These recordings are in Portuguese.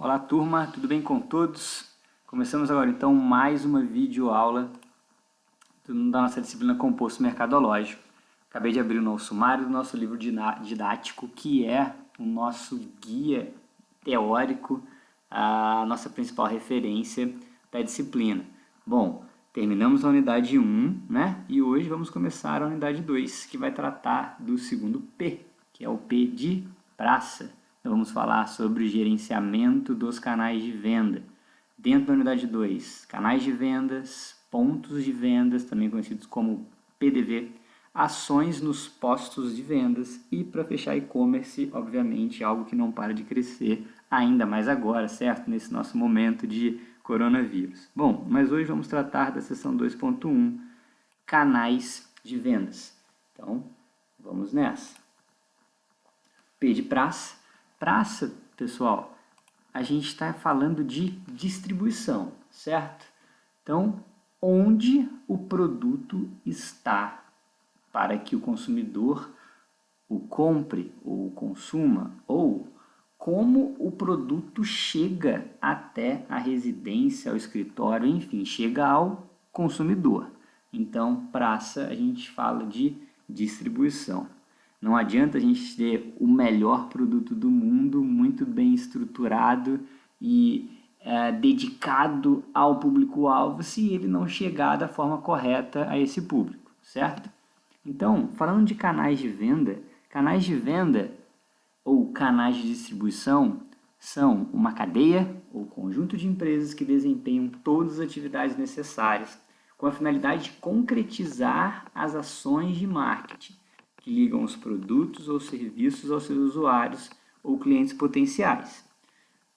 Olá turma, tudo bem com todos? Começamos agora então mais uma videoaula da nossa disciplina Composto Mercadológico. Acabei de abrir o nosso sumário do nosso livro didático, que é o nosso guia teórico, a nossa principal referência da disciplina. Bom, terminamos a unidade 1, né? E hoje vamos começar a unidade 2, que vai tratar do segundo P, que é o P de praça. Então, vamos falar sobre o gerenciamento dos canais de venda. Dentro da unidade 2, canais de vendas, pontos de vendas, também conhecidos como PDV, ações nos postos de vendas e, para fechar, e-commerce, obviamente, algo que não para de crescer, ainda mais agora, certo? Nesse nosso momento de coronavírus. Bom, mas hoje vamos tratar da seção 2.1, canais de vendas. Então, vamos nessa. P de praça. Praça, pessoal, a gente está falando de distribuição, certo? Então, onde o produto está para que o consumidor o compre ou o consuma, ou como o produto chega até a residência, ao escritório, enfim, chega ao consumidor. Então, praça, a gente fala de distribuição. Não adianta a gente ter o melhor produto do mundo, muito bem estruturado e dedicado ao público-alvo, se ele não chegar da forma correta a esse público, certo? Então, falando de canais de venda ou canais de distribuição são uma cadeia ou conjunto de empresas que desempenham todas as atividades necessárias com a finalidade de concretizar as ações de marketing que ligam os produtos ou serviços aos seus usuários ou clientes potenciais.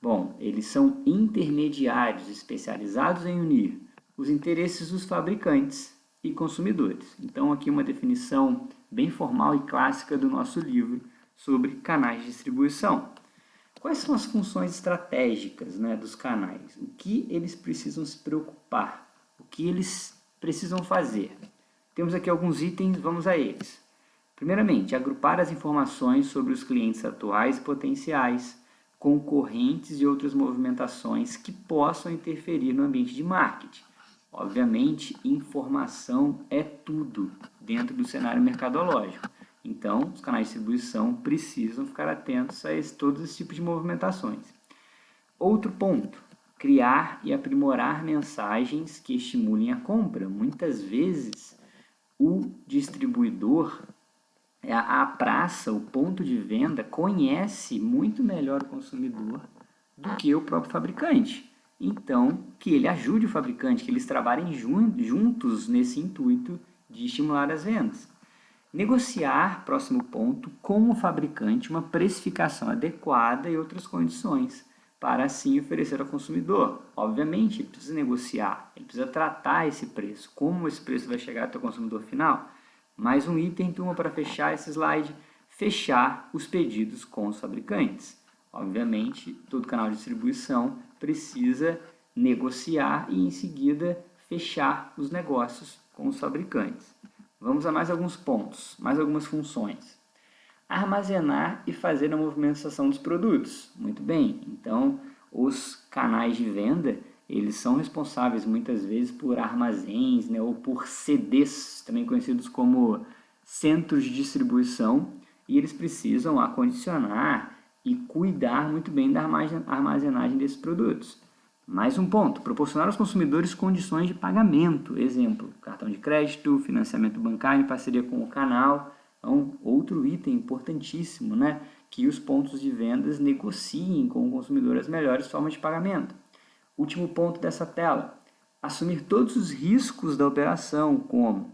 Bom, eles são intermediários especializados em unir os interesses dos fabricantes e consumidores. Então, aqui uma definição bem formal e clássica do nosso livro sobre canais de distribuição. Quais são as funções estratégicas, dos canais? O que eles precisam se preocupar? O que eles precisam fazer? Temos aqui alguns itens, vamos a eles. Primeiramente, agrupar as informações sobre os clientes atuais e potenciais, concorrentes e outras movimentações que possam interferir no ambiente de marketing. Obviamente, informação é tudo dentro do cenário mercadológico. Então, os canais de distribuição precisam ficar atentos a todos esses tipos de movimentações. Outro ponto, criar e aprimorar mensagens que estimulem a compra. Muitas vezes, o distribuidor, a praça, o ponto de venda, conhece muito melhor o consumidor do que o próprio fabricante. Então, que ele ajude o fabricante, que eles trabalhem juntos nesse intuito de estimular as vendas. Negociar, próximo ponto, com o fabricante uma precificação adequada e outras condições, para assim oferecer ao consumidor. Obviamente, ele precisa negociar, ele precisa tratar esse preço, como esse preço vai chegar até o consumidor final. Mais um item, turma, para fechar esse slide, fechar os pedidos com os fabricantes. Obviamente, todo canal de distribuição precisa negociar e, em seguida, fechar os negócios com os fabricantes. Vamos a mais alguns pontos, mais algumas funções. Armazenar e fazer a movimentação dos produtos. Muito bem, então, os canais de venda, eles são responsáveis muitas vezes por armazéns, ou por CDs, também conhecidos como centros de distribuição, e eles precisam acondicionar e cuidar muito bem da armazenagem desses produtos. Mais um ponto, proporcionar aos consumidores condições de pagamento, exemplo, cartão de crédito, financiamento bancário em parceria com o canal. Então, outro item importantíssimo, que os pontos de vendas negociem com o consumidor as melhores formas de pagamento. Último ponto dessa tela, assumir todos os riscos da operação, como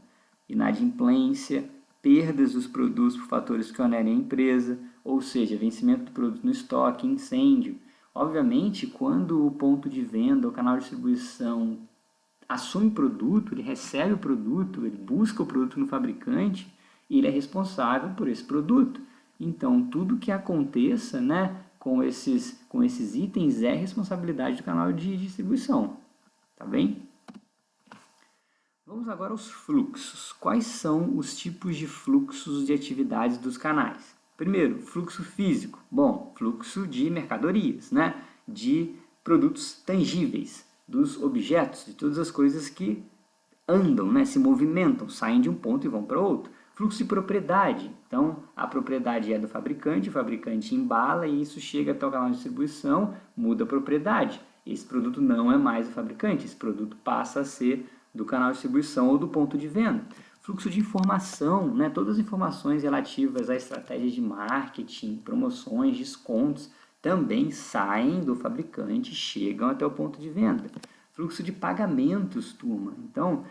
inadimplência, perdas dos produtos por fatores que onerem a empresa, ou seja, vencimento do produto no estoque, incêndio. Obviamente, quando o ponto de venda, o canal de distribuição assume o produto, ele recebe o produto, ele busca o produto no fabricante e ele é responsável por esse produto. Então, tudo que aconteça, com esses itens é responsabilidade do canal de distribuição, tá bem? Vamos agora aos fluxos. Quais são os tipos de fluxos de atividades dos canais? Primeiro, fluxo físico. Bom, fluxo de mercadorias, de produtos tangíveis, dos objetos, de todas as coisas que andam, né, se movimentam, saem de um ponto e vão para outro. Fluxo de propriedade. Então, a propriedade é do fabricante, o fabricante embala e isso chega até o canal de distribuição, muda a propriedade. Esse produto não é mais do fabricante, esse produto passa a ser do canal de distribuição ou do ponto de venda. Fluxo de informação, né? Todas as informações relativas a estratégias de marketing, promoções, descontos, também saem do fabricante e chegam até o ponto de venda. Fluxo de pagamentos, turma. Então,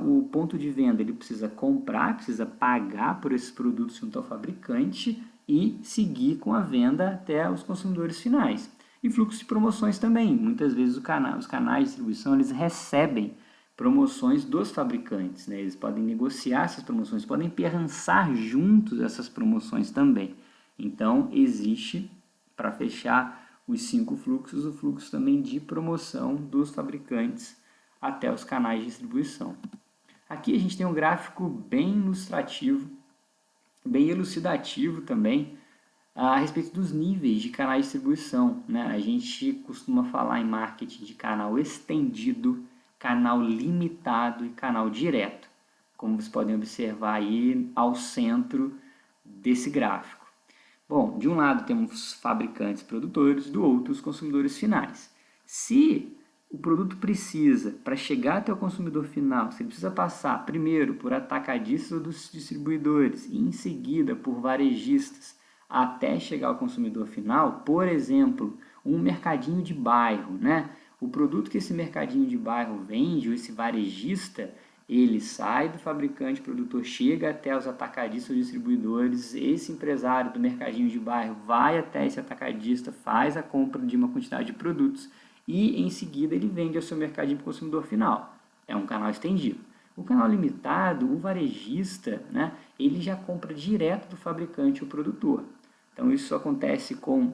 o ponto de venda ele precisa comprar, precisa pagar por esses produtos junto ao fabricante e seguir com a venda até os consumidores finais. E fluxo de promoções também. Muitas vezes os canais de distribuição eles recebem promoções dos fabricantes, né? Eles podem negociar essas promoções, podem pensar juntos essas promoções também. Então, existe, para fechar os 5 fluxos, o fluxo também de promoção dos fabricantes até os canais de distribuição. Aqui a gente tem um gráfico bem ilustrativo, bem elucidativo também, a respeito dos níveis de canais de distribuição, né? A gente costuma falar em marketing de canal estendido, canal limitado e canal direto, como vocês podem observar aí ao centro desse gráfico. Bom, de um lado temos fabricantes produtores, do outro os consumidores finais. Se o produto precisa, para chegar até o consumidor final, se ele precisa passar primeiro por atacadistas ou dos distribuidores e em seguida por varejistas até chegar ao consumidor final, por exemplo, um mercadinho de bairro, né? O produto que esse mercadinho de bairro vende, ou esse varejista, ele sai do fabricante produtor, chega até os atacadistas ou distribuidores, esse empresário do mercadinho de bairro vai até esse atacadista, faz a compra de uma quantidade de produtos e em seguida ele vende ao seu mercadinho para o consumidor final. É um canal estendido. O canal limitado, o varejista, né, ele já compra direto do fabricante ou produtor. Então isso acontece com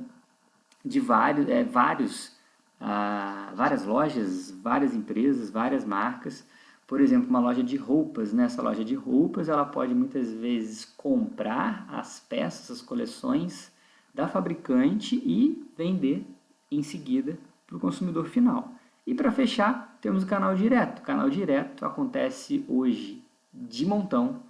várias lojas, várias empresas, várias marcas. Por exemplo, uma loja de roupas, né? Essa loja de roupas ela pode muitas vezes comprar as peças, as coleções da fabricante e vender em seguida para o consumidor final. E para fechar, temos o canal direto. O canal direto acontece hoje de montão,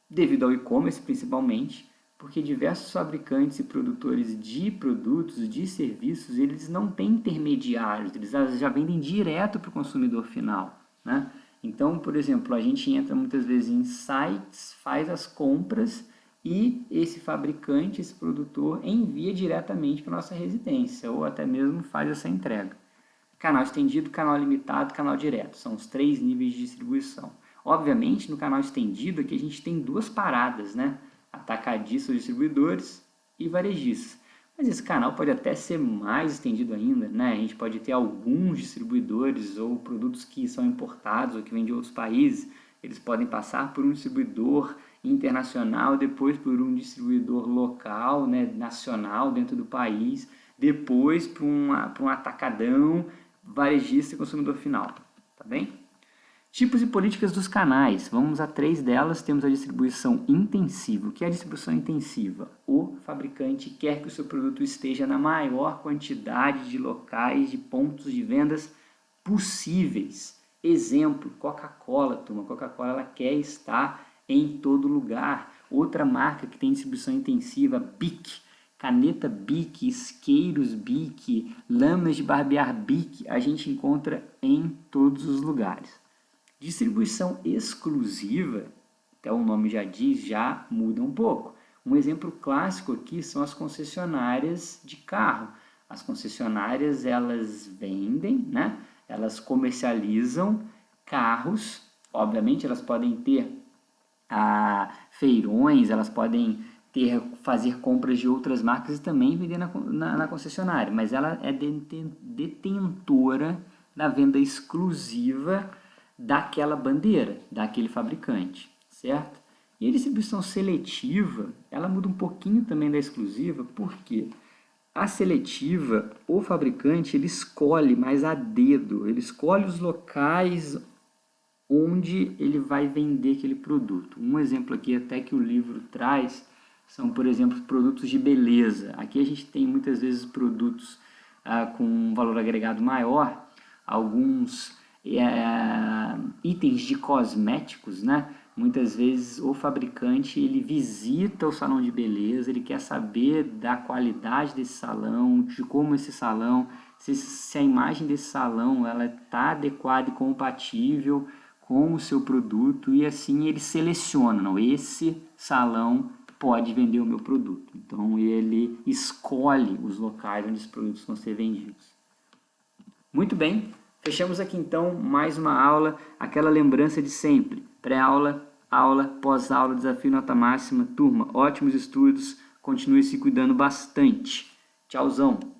devido ao e-commerce principalmente, porque diversos fabricantes e produtores de produtos, de serviços, eles não têm intermediários, eles já vendem direto para o consumidor final, né? Então, por exemplo, a gente entra muitas vezes em sites, faz as compras e esse fabricante, esse produtor, envia diretamente para a nossa residência ou até mesmo faz essa entrega. Canal estendido, canal limitado, canal direto. São os 3 níveis de distribuição. Obviamente, no canal estendido aqui a gente tem 2 paradas, né? Atacadistas, distribuidores e varejistas. Mas esse canal pode até ser mais estendido ainda, né? A gente pode ter alguns distribuidores ou produtos que são importados ou que vêm de outros países. Eles podem passar por um distribuidor internacional, depois por um distribuidor local, né, nacional dentro do país, depois para um atacadão, varejista e consumidor final. Tá bem? Tipos e políticas dos canais. Vamos a 3 delas. Temos a distribuição intensiva. O que é a distribuição intensiva? O fabricante quer que o seu produto esteja na maior quantidade de locais, de pontos de vendas possíveis. Exemplo, Coca-Cola, turma. Coca-Cola ela quer estar em todo lugar. Outra marca que tem distribuição intensiva, Bic. Caneta Bic, isqueiros Bic, lâminas de barbear Bic, a gente encontra em todos os lugares. Distribuição exclusiva, até o nome já diz, já muda um pouco. Um exemplo clássico aqui são as concessionárias de carro. As concessionárias, elas vendem, né? Elas comercializam carros. Obviamente, elas podem ter feirões, elas podem fazer compras de outras marcas e também vender na concessionária. Mas ela é detentora da venda exclusiva daquela bandeira, daquele fabricante, certo? E a distribuição seletiva, ela muda um pouquinho também da exclusiva, porque a seletiva, o fabricante, ele escolhe mais a dedo, ele escolhe os locais onde ele vai vender aquele produto. Um exemplo aqui até que o livro traz são, por exemplo, produtos de beleza. Aqui a gente tem muitas vezes produtos com um valor agregado maior, alguns itens de cosméticos, né? Muitas vezes o fabricante ele visita o salão de beleza, ele quer saber da qualidade desse salão, de como esse salão, se a imagem desse salão ela está adequada e compatível com o seu produto, e assim ele seleciona, não, esse salão pode vender o meu produto. Então ele escolhe os locais onde os produtos vão ser vendidos. Muito bem, fechamos aqui então mais uma aula, aquela lembrança de sempre, pré-aula, aula, pós-aula, desafio nota máxima. Turma, ótimos estudos, continue se cuidando bastante. Tchauzão!